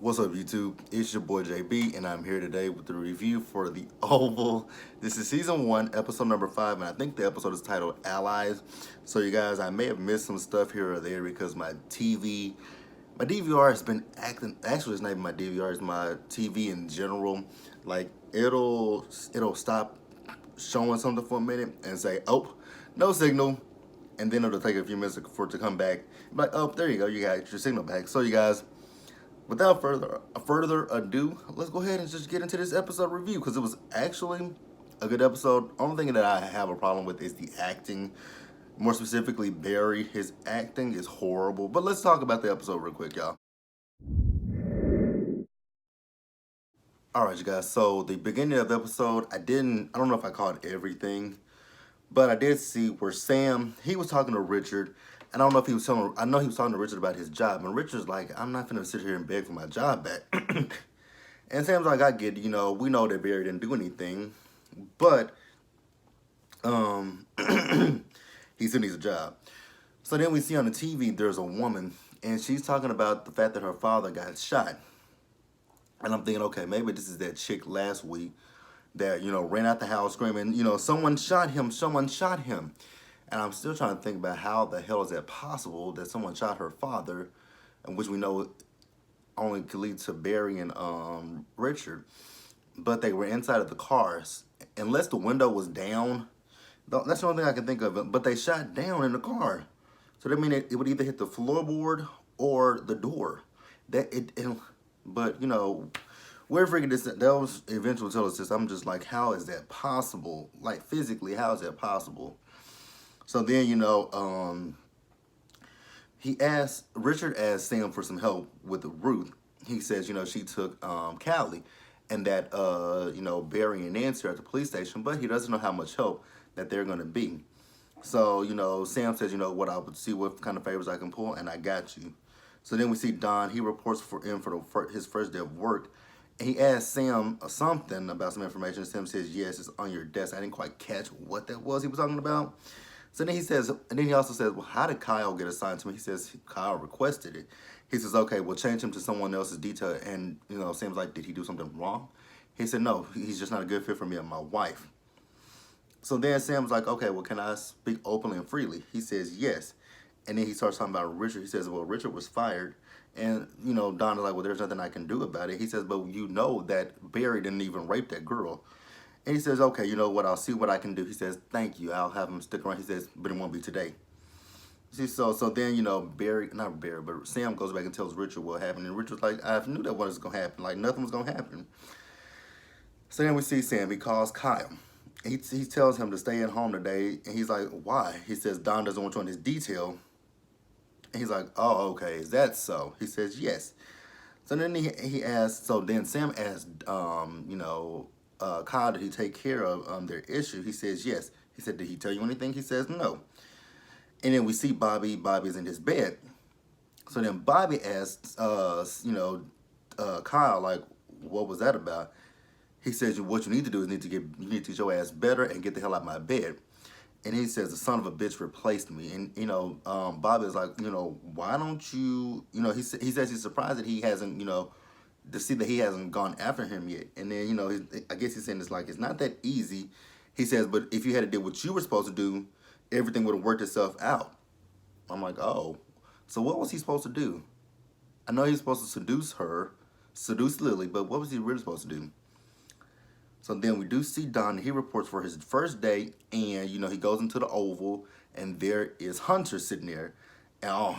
What's up, YouTube? It's your boy JB, and I'm here today with the review for The Oval. This is season 1, episode number 5, and I think the episode is titled Allies. So, you guys, I may have missed some stuff here or there because my DVR has been acting. Actually, it's not even my DVR; it's my TV in general. Like it'll stop showing something for a minute and say, "Oh, no signal," and then it'll take a few minutes for it to come back. But oh, there you go, you got your signal back. So, you guys, without further ado, let's go ahead and just get into this episode review because it was actually a good episode. Only thing that I have a problem with is the acting. More specifically, Barry. His acting is horrible. But let's talk about the episode real quick, y'all. All right, you guys. So the beginning of the episode, I don't know if I caught everything, but I did see where Sam, he was talking to Richard, and I don't know if he was telling, I know he was talking to Richard about his job, and Richard's like, I'm not gonna sit here and beg for my job back. And Sam's like, I get it, we know that Barry didn't do anything, but he still needs a job. So then we see on the TV there's a woman, and she's talking about the fact that her father got shot. And I'm thinking, okay, maybe this is that chick last week that, ran out the house screaming, someone shot him, someone shot him. And I'm still trying to think about how the hell is that possible that someone shot her father, and which we know only could lead to Barry and Richard. But they were inside of the cars. Unless the window was down, that's the only thing I can think of. But they shot down in the car. So that means it would either hit the floorboard or the door. But we're figuring this. That was eventually tell us this. I'm just like, how is that possible? Like physically, how is that possible? So then Richard asked Sam for some help with Ruth. He says she took Callie, and that Barry and Nancy are at the police station, but he doesn't know how much help that they're gonna be. So, Sam says, what, I would see what kind of favors I can pull, and I got you. So then we see Don. He reports for his first day of work, and he asks Sam something about some information. Sam says, yes, it's on your desk. I didn't quite catch what that was he was talking about. So then he says, and then he also says, well, how did Kyle get assigned to me? He says, Kyle requested it. He says, okay, we'll change him to someone else's detail. And, Sam's like, did he do something wrong? He said, no, he's just not a good fit for me and my wife. So then Sam's like, okay, well, can I speak openly and freely? He says, yes. And then he starts talking about Richard. He says, well, Richard was fired. And, Don is like, well, there's nothing I can do about it. He says, but you know that Barry didn't even rape that girl. And he says, okay, you know what? I'll see what I can do. He says, thank you. I'll have him stick around. He says, but it won't be today. See, so then, not Barry, but Sam goes back and tells Richard what happened. And Richard's like, I knew that was going to happen. Like, nothing was going to happen. So then we see Sam. He calls Kyle. He tells him to stay at home today, and he's like, why? He says, Don doesn't want you on his detail. And he's like, oh, okay, is that so? He says, yes. So then he asks, so then Sam asked, Kyle, did he take care of their issue? He says, yes. He said, did he tell you anything? He says, no. And then we see Bobby. Bobby's in his bed. So then Bobby asks, Kyle, like, what was that about? He says, what you need to do is you need to get your ass better and get the hell out of my bed. And he says, the son of a bitch replaced me. And, Bobby is like, why don't you, he says he's surprised that he hasn't, to see that he hasn't gone after him yet. And then, I guess he's saying it's like, it's not that easy. He says, but if you had to do what you were supposed to do, everything would have worked itself out. I'm like, oh, so what was he supposed to do? I know he was supposed to seduce Lily, but what was he really supposed to do? So then we do see Don. He reports for his first day, and he goes into the Oval, and there is Hunter sitting there, and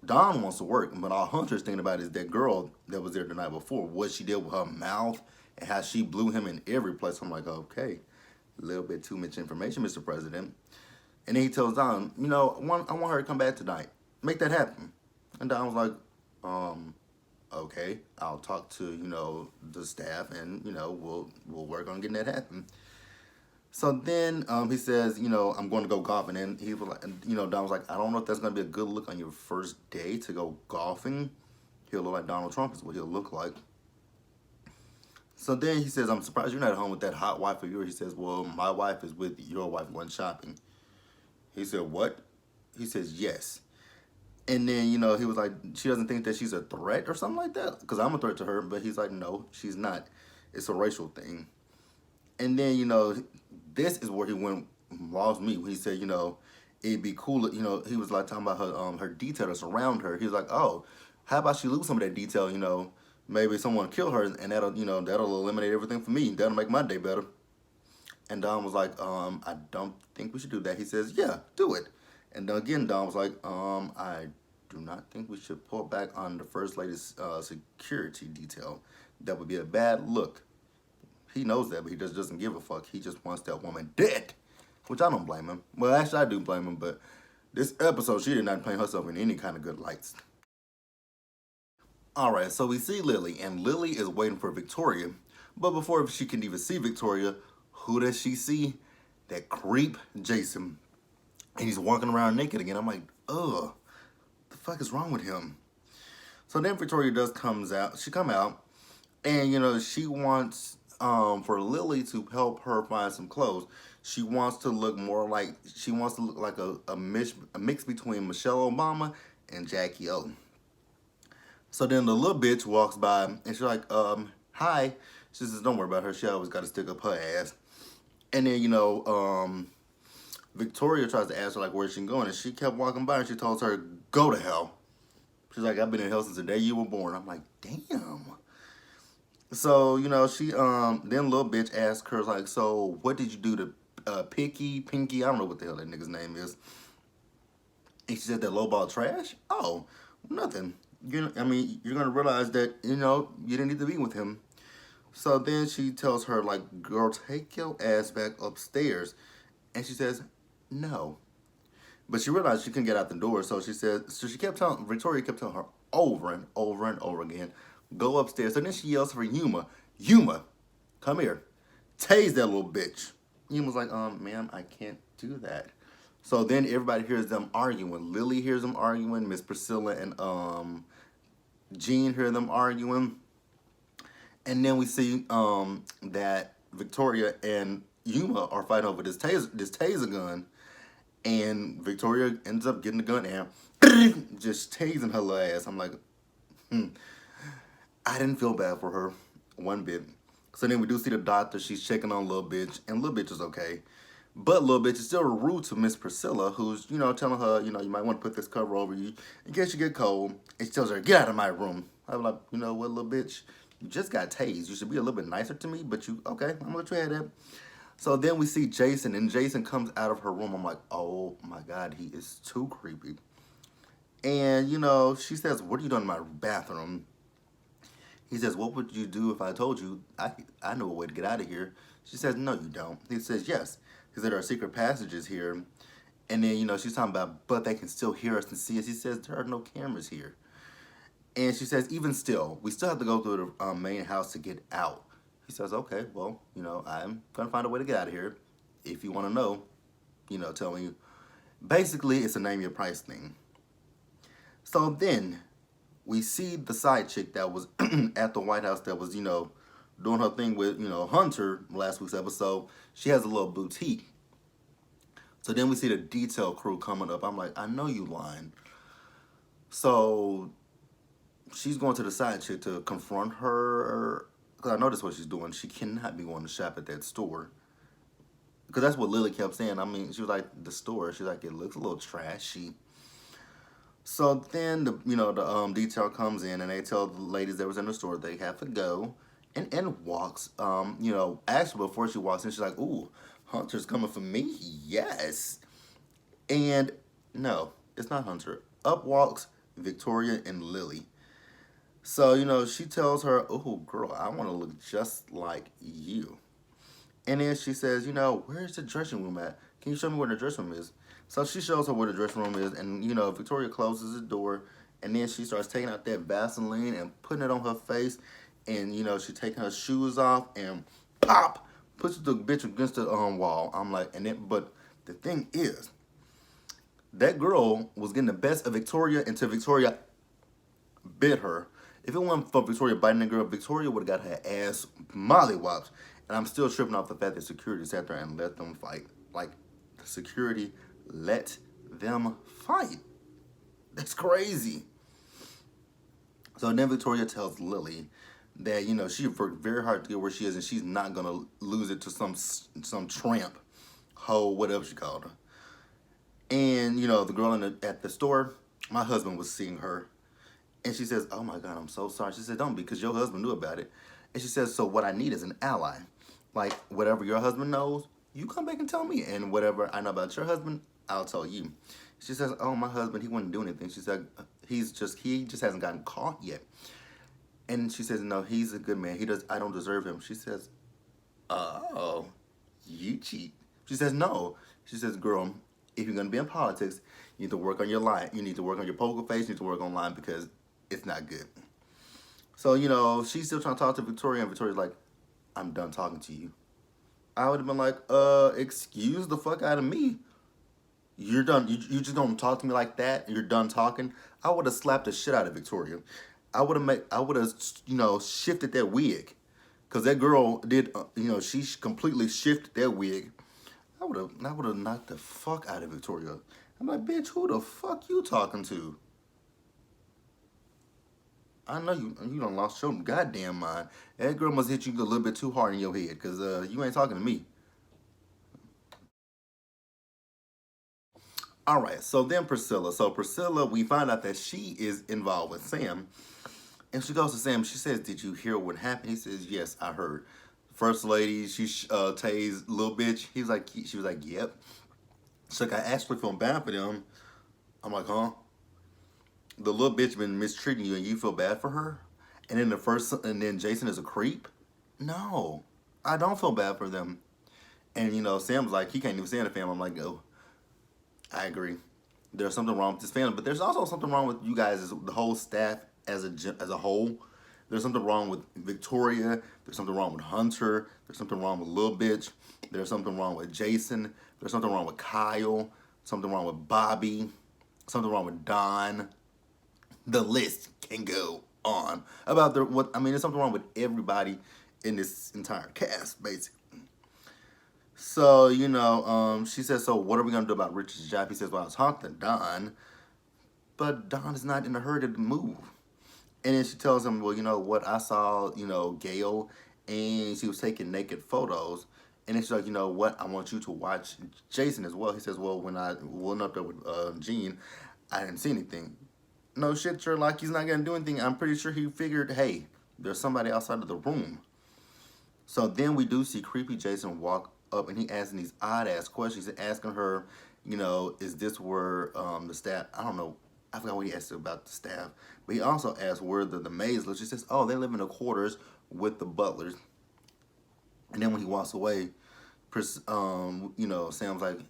Don wants to work, but all Hunter's thinking about is that girl that was there the night before, what she did with her mouth, and how she blew him in every place. I'm like, okay, a little bit too much information, Mr. President. And then he tells Don, I want her to come back tonight, make that happen. And Don was like, okay, I'll talk to, the staff, and, we'll work on getting that happen. So then he says, I'm going to go golfing. And he was like, Don was like, I don't know if that's going to be a good look on your first day to go golfing. He'll look like Donald Trump is what he'll look like. So then he says, I'm surprised you're not at home with that hot wife of yours. He says, well, my wife is with your wife going shopping. He said, what? He says, yes. And then, he was like, she doesn't think that she's a threat or something like that. Because I'm a threat to her. But he's like, no, she's not. It's a racial thing. And then, this is where he went, lost me. When he said, it'd be cool. He was like talking about her detail that's around her. He was like, oh, how about she lose some of that detail, maybe someone kill her and that'll eliminate everything for me. That'll make my day better. And Don was like, I don't think we should do that. He says, yeah, do it. And again, Don was like, I do not think we should pull back on the First Lady's security detail. That would be a bad look. He knows that, but he just doesn't give a fuck. He just wants that woman dead, which I don't blame him. Well, actually, I do blame him, but this episode, she did not paint herself in any kind of good lights. All right, so we see Lily, and Lily is waiting for Victoria. But before she can even see Victoria, who does she see? That creep Jason. And he's walking around naked again. I'm like, ugh, the fuck is wrong with him? So then Victoria comes out. She come out, and she wants for Lily to help her find some clothes. She wants to look like a mix between Michelle Obama and Jackie O. So then the little bitch walks by and she's like, hi. She says, don't worry about her. She always got to stick up her ass. And then, Victoria tries to ask her, like, where she going. And she kept walking by and she tells her, go to hell. She's like, I've been in hell since the day you were born. I'm like, damn. So, she, then little bitch asked her, like, so what did you do to Pinky? I don't know what the hell that nigga's name is. And she said that lowball trash? Oh, nothing. You're going to realize that, you didn't need to be with him. So then she tells her, like, girl, take your ass back upstairs. And she says, no. But she realized she couldn't get out the door. So Victoria kept telling her over and over and over again, go upstairs. So then she yells for Yuma, come here. Tase that little bitch. Yuma's like, ma'am, I can't do that. So then everybody hears them arguing. Lily hears them arguing. Miss Priscilla and Jean hear them arguing. And then we see that Victoria and Yuma are fighting over this taser gun. And Victoria ends up getting the gun and just tasing her little ass. I'm like, I didn't feel bad for her one bit. So then we do see the doctor. She's checking on little bitch. And little bitch is okay. But little bitch is still rude to Miss Priscilla, who's, telling her, you might want to put this cover over you in case you get cold. And she tells her, get out of my room. I'm like, you know what, little bitch? You just got tased. You should be a little bit nicer to me, but okay, I'm going to let you have that. So then we see Jason, and Jason comes out of her room. I'm like, oh my God, he is too creepy. And, she says, what are you doing in my bathroom? He says, what would you do if I told you I know a way to get out of here? She says, no, you don't. He says, yes. He said, there are secret passages here. And then, she's talking about, but they can still hear us and see us. He says, there are no cameras here. And she says, even still, we still have to go through the main house to get out. He says, okay, well, I'm going to find a way to get out of here. If you want to know, tell me. Basically, it's a name your price thing. So then we see the side chick that was at the White House that was, doing her thing with, Hunter last week's episode. She has a little boutique. So then we see the detail crew coming up. I'm like, I know you lying. So she's going to the side chick to confront her. Because I noticed what she's doing. She cannot be going to shop at that store. Because that's what Lily kept saying. She was like, the store. She's like, it looks a little trashy. So then the detail comes in and they tell the ladies that was in the store they have to go. And walks. Actually before she walks in, she's like, ooh, Hunter's coming for me? Yes. And no, it's not Hunter. Up walks Victoria and Lily. So, she tells her, oh, girl, I want to look just like you. And then she says, where's the dressing room at? Can you show me where the dressing room is? So she shows her where the dressing room is. And, Victoria closes the door. And then she starts taking out that Vaseline and putting it on her face. And, she's taking her shoes off and pop, puts the bitch against the wall. I'm like, but the thing is, that girl was getting the best of Victoria until Victoria bit her. If it wasn't for Victoria biting the girl, Victoria would have got her ass mollywopped. And I'm still tripping off the fact that security sat there and let them fight. Like, the security let them fight. That's crazy. So then Victoria tells Lily that, you know, she worked very hard to get where she is, and she's not gonna lose it to some tramp, hoe, whatever she called her. And you know, the girl at the store, my husband was seeing her, and she says, "Oh my God, I'm so sorry." She said, "Don't be, because your husband knew about it." And she says, "So what I need is an ally. Like whatever your husband knows, you come back and tell me, and whatever I know about your husband, I'll tell you." She says, "Oh, my husband, he wouldn't do anything." She said, he just hasn't gotten caught yet." And she says, "No, he's a good man. He does. I don't deserve him." She says, "Oh, you cheat." She says, "No." She says, "Girl, if you're gonna be in politics, you need to work on your lie. You need to work on your poker face. You need to work online because it's not good." So, you know, she's still trying to talk to Victoria, and Victoria's like, "I'm done talking to you." I would have been like, excuse the fuck out of me. You're done. You just don't talk to me like that. You're done talking. I would have slapped the shit out of Victoria. I would have, you know, shifted that wig. Because that girl did, you know, she completely shifted that wig. I would have knocked the fuck out of Victoria. I'm like, bitch, who the fuck you talking to? I know you done lost your goddamn mind. That girl must hit you a little bit too hard in your head, because you ain't talking to me. All right, so then Priscilla. So Priscilla, we find out that she is involved with Sam. And she goes to Sam. She says, "Did you hear what happened?" He says, "Yes, I heard. First lady, she tased little bitch." She was like, "Yep." She's like, "I actually feel bad for them." I'm like, "Huh? The little bitch been mistreating you, and you feel bad for her?" And then Jason is a creep. No, I don't feel bad for them. And you know, Sam's like, he can't even stand the family. I'm like, "Oh, I agree. There's something wrong with this family, but there's also something wrong with you guys as the whole staff as a whole. There's something wrong with Victoria. There's something wrong with Hunter. There's something wrong with Lil Bitch. There's something wrong with Jason. There's something wrong with Kyle. Something wrong with Bobby. Something wrong with Don. The list can go on about what I mean. There's something wrong with everybody in this entire cast, basically. So, you know, she says, "So what are we gonna do about Richard's job?" He says, "Well, I was talking to Don, but Don is not in a hurry to move." And then she tells him, "Well, you know what? I saw, you know, Gail, and she was taking naked photos." And then she's like, "You know what? I want you to watch Jason as well." He says, "Well, when I went up there with Gene, I didn't see anything." No shit, Sherlock. He's not gonna do anything. I'm pretty sure he figured, hey, there's somebody outside of the room. So then we do see creepy Jason walk up, and he asking these odd ass questions. He's asking her, you know, is this where the staff? I don't know. I forgot what he asked about the staff, but he also asked where the maids live. She says, "Oh, they live in the quarters with the butlers." And then when he walks away, you know, Sam's like,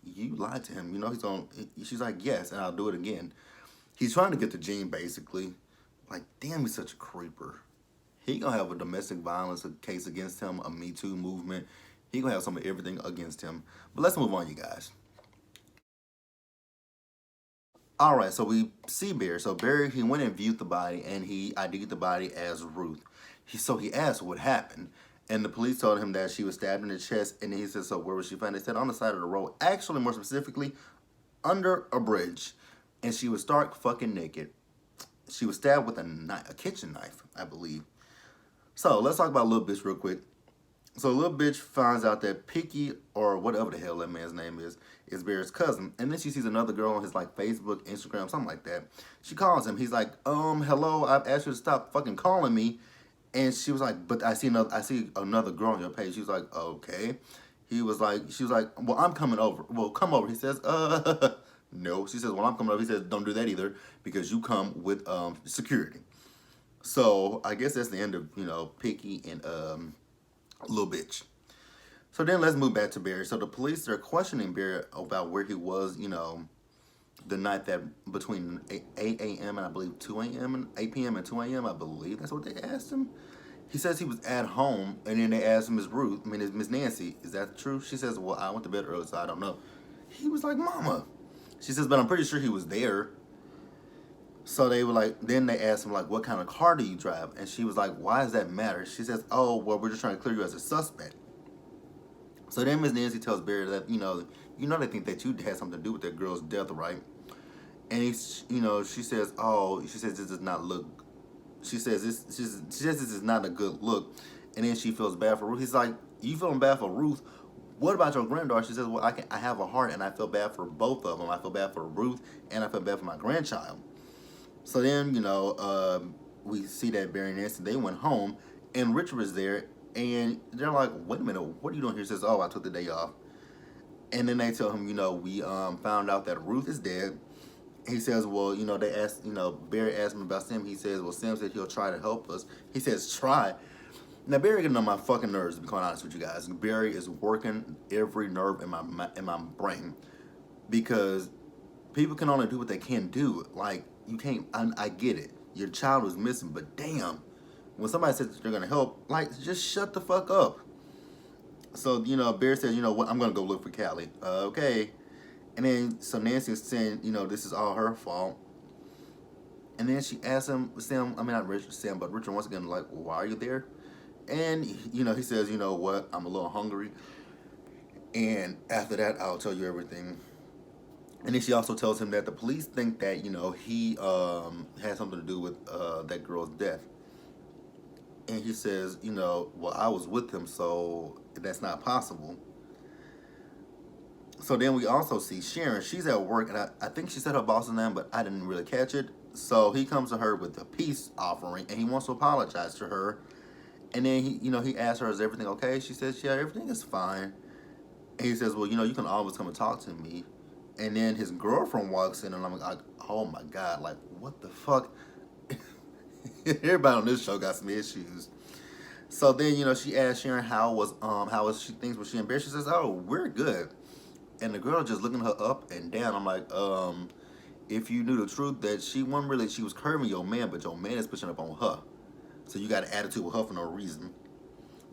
"You lied to him. You know he's on." She's like, "Yes, and I'll do it again." He's trying to get to Gene, basically. Like, damn, he's such a creeper. He gonna have a domestic violence case against him, a Me Too movement. He gonna have some of everything against him. But let's move on, you guys. All right, so we see Barry. So Barry, he went and viewed the body, and he ID'd the body as Ruth. He asked what happened, and the police told him that she was stabbed in the chest. And he said, "So where was she found?" They said on the side of the road. Actually, more specifically, under a bridge, and she was stark fucking naked. She was stabbed with a kitchen knife, I believe. So let's talk about Little Bitch real quick. So Little Bitch finds out that Picky, or whatever the hell that man's name is Bear's cousin. And then she sees another girl on his like Facebook, Instagram, something like that. She calls him. He's like, hello, I've asked you to stop fucking calling me. And she was like, "But I see another girl on your page." She was like, "Okay." She was like, "Well, I'm coming over." "Well, come over." He says, no. She says, "Well, I'm coming over." He says, "Don't do that either, because you come with security." So I guess that's the end of, you know, Picky and Little Bitch. So then let's move back to Barry. So the police are questioning Barry about where he was, you know, the night that between 8 a.m. and I believe 2 a.m. and 8 p.m. and 2 a.m. I believe that's what they asked him. He says he was at home, and then they asked Miss Ruth, I mean, Miss Nancy, "Is that true?" She says, "Well, I went to bed early, so I don't know." He was like, "Mama." She says, "But I'm pretty sure he was there." So they were like, then they asked him, like, "What kind of car do you drive?" And she was like, "Why does that matter?" She says, "Oh, well, we're just trying to clear you as a suspect." So then Miss Nancy tells Barry that, you know they think that you had something to do with that girl's death, right? And she says, "Oh," she says, "This does not look." She says, she says this is not a good look." And then she feels bad for Ruth. He's like, "You feeling bad for Ruth? What about your granddaughter?" She says, "Well, I have a heart, and I feel bad for both of them. I feel bad for Ruth, and I feel bad for my grandchild." So then, we see that Barry and Nancy, they went home, and Richard was there, and they're like, "Wait a minute, what are you doing here?" He says, "Oh, I took the day off." And then they tell him, we found out that Ruth is dead. He says, "Well, they asked, Barry asked him about Sam." He says, "Well, Sam said he'll try to help us." He says, "Try." Now Barry getting on my fucking nerves, to be quite honest with you guys. Barry is working every nerve in my brain, because people can only do what they can do. Like, you can't. I get it. Your child was missing, but damn, when somebody says that they're gonna help, like, just shut the fuck up. So Barry says, "You know what? I'm gonna go look for Callie." Okay. And then so Nancy is saying, this is all her fault. And then she asks him, Sam, I mean not Richard, Sam, but Richard once again, like, "Well, why are you there?" And he says, "You know what? I'm a little hungry. And after that, I'll tell you everything." And then she also tells him that the police think that he had something to do with that girl's death. And he says, "Well, I was with him, so that's not possible." So then we also see Sharon. She's at work, and I think she said her boss's name, but I didn't really catch it. So he comes to her with a peace offering, and he wants to apologize to her. And then he asks her, "Is everything okay?" She says, "Yeah, everything is fine." And he says, "Well, you can always come and talk to me." And then his girlfriend walks in, and I'm like, "Oh my God, like, what the fuck?" Everybody on this show got some issues. So then, she asks Sharon how was she things with she and Bear. She says, "Oh, we're good." And the girl just looking her up and down. I'm like, if you knew the truth, that she was curving your man, but your man is pushing up on her. So you got an attitude with her for no reason.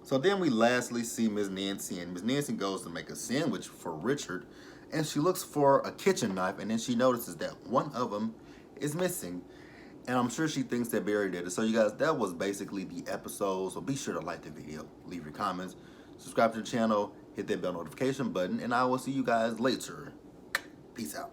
So then we lastly see Miss Nancy, and Miss Nancy goes to make a sandwich for Richard, and she looks for a kitchen knife, and then she notices that one of them is missing. And I'm sure she thinks that Barry did it. So you guys, that was basically the episode. So be sure to like the video, leave your comments, subscribe to the channel, hit that bell notification button, and I will see you guys later. Peace out.